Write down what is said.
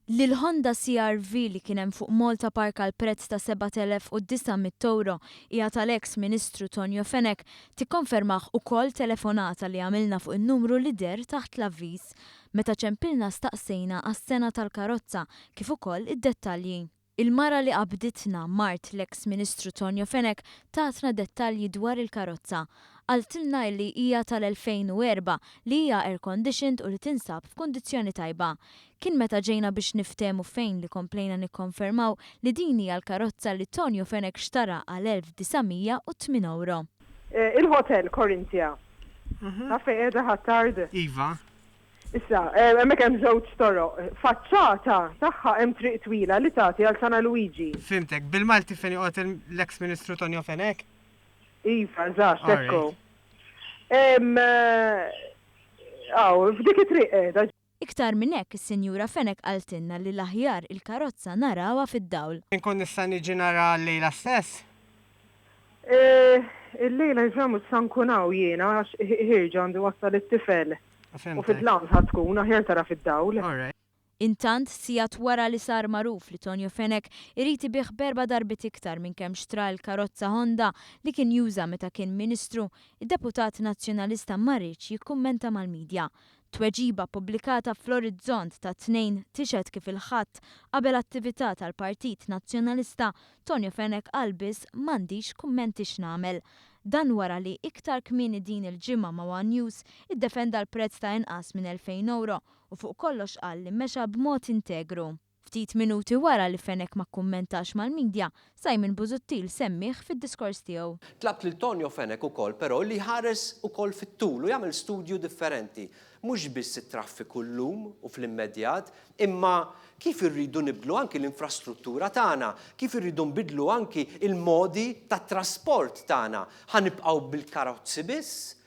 li l-Honda CR-V li kien hemm fuq Malta Park għal prezz ta' 7,900 euro hija tal-eks Ministru Tonio Fenek tikkonfermah ukoll telefonata li għamilna fuq in-numru li der taħt l-avviż meta ċempilna staqsejna għas-sena tal-karozza kif ukoll id-dettalji. Il-mara li qabditna Mart l-eks Ministru Tonio Fenek tatna dettalji dwar il-karozza. Għaltilna li hija tal-2004 li hija air-conditioned u li tinsab f'kundizzjoni tajba. Kien meta ġejna biex niftehmu fejn li komplejna nikkonfermaw li din hija l-karozza li Tonio Fenek xtara għal 1,908 euro. Il-hotel Corinthia. Għaffej edha ħattard. Iva. Issa, hemmhekk hemm żewġ toroq. Faċċata tagħha hemm triq twila li tagħti għal Sana Luigi. Fimtek, bil-Malti fejn joqgħod l-eks Ministru Tonio Fenek? Iva, eżatt, ekku. F'dik it-triq qiegħda. Iktar minn hekk is-Sinjura Fenek qaltilna li l-aħjar il-karozza narawha fid-dawl. Inkun nista' niġi nara l-lejla stess? Il-lejla ġamu sankunaw jiena għax ħirġa għandu wassal it-tifel. U fid-lan ħatkun aħjar tara fid-dawl. Intant, sijat wara li sar magħruf li Tonio Fenek irid ibih berba darbit iktar minn kemm xtra l-karozza Honda li kien juża meta kien Ministru, id-Deputat Nazzjonalista marriċ jikkummenta mal-medja. Tweġiba pubblikata fl-orizzont ta' 2 tixet kif il-ħadd qabel attività tal-Partit Nazzjonalista, Tonio Fenek qalbis m'għandix kummenti x'nagħmel. Dan wara li iktar kmieni din il-ġimgħa ma' One News iddefenda l-prezz ta' inqas minn 2,000 euro u fuq kollox qal li mexa b'mod integru. Ftit minuti wara li Fenek ma kummentax mal-medja, Simon Busuttil semmih fid-diskors tiegħu. Tlabt lil Tonio Fenek ukoll però li ħares ukoll fit-tul u jagħmel studju differenti. Mhux biss it-traffiku llum u fl-immedjat, imma kif irridu nibdlu anki l-infrastruttura tagħna, kif irridu nbidlu anki il-modi tat-trasport tagħna. Ħanibqgħu bil-karozzi biss